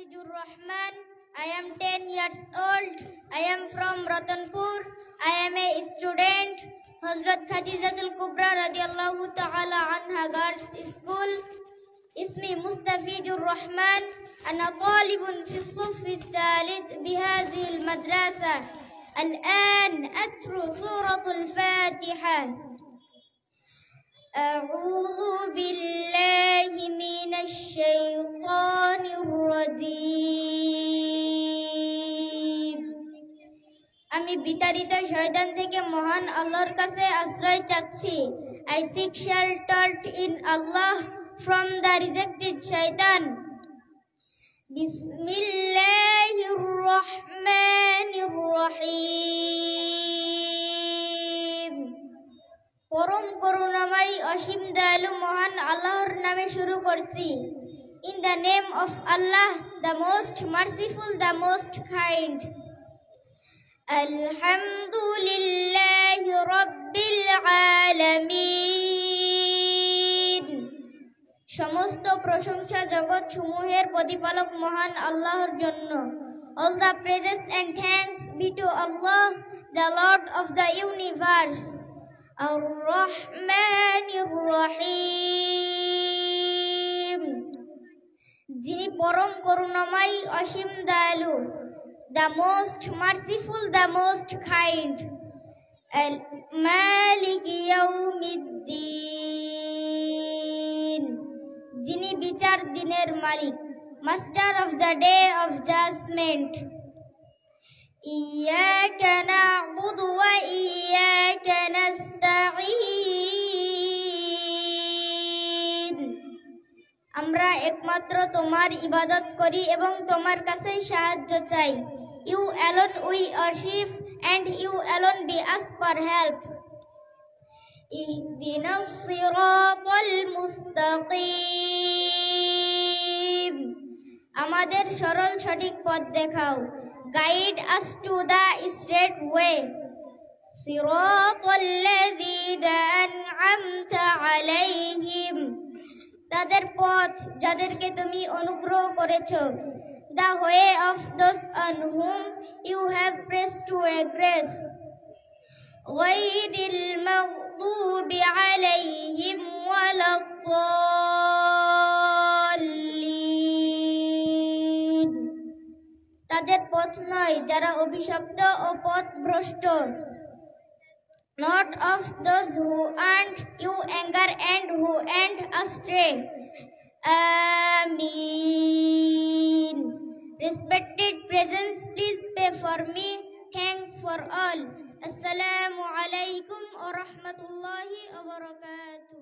Mustafizur Rahman. I am 10 years old. I am from Ratanpur. I am a student. Hazrat Khadijatul Kubra radiyallahu ta'ala anha Girls School. اسمي مستفيد الرحمن. أنا طالب في الصف الثالث بهذه المدرسة. الآن أتلو سورة الفاتحة. أعوذ بالله من الشيطان الرجيم. আমি বিতাড়িত শয়তান থেকে মহান আল্লাহর কাছে আশ্রয় চাচ্ছি. I seek shelter in Allah from the rejected shaitan. Bismillahir Rahmanir Rahim. পরম করুণাময় অসীম দয়ালু মহান আল্লাহর নামে শুরু করছি. In the name of Allah, the most merciful, the most kind. Alhamdulillahi Rabbil Alamin. সমস্ত প্রশংসা জগৎ সমূহের প্রতিপালক মহান আল্লাহর জন্য. All the praises and thanks be to Allah, the Lord of the universe. Ar-Rahmanir Rahim. যিনি পরম করুণাময় অসীম দয়ালু, the most merciful, the most kind. Al-Malik Yawmiddin. যিনি বিচার দিনের মালিক, master of the day of judgment. Iyyaka na'budu wa iyyaka nasta'in. আমরা একমাত্র তোমার ইবাদত করি এবং তোমার কাছেই সাহায্য চাই. You alone we worship and you alone be us for help. Ihdinas siratal mustaqim. আমাদের সরল সঠিক পথ দেখাও. Guide us to the straight way. Siratal ladzina an'amta alayhim. তাদের পথ যাদেরকে তুমি অনুগ্রহ করেছো. The way of those on whom you have pressed to a grace. Ghayril maghdubi alayhim waladdallin. তাদের পথ নয় যারা অভিশপ্ত ও পথভ্রষ্ট. Not of those who earned you anger and who went astray. Amin. Respected presence, please pay for me. Thanks for all. Assalamu alaikum wa rahmatullahi wa barakatuh.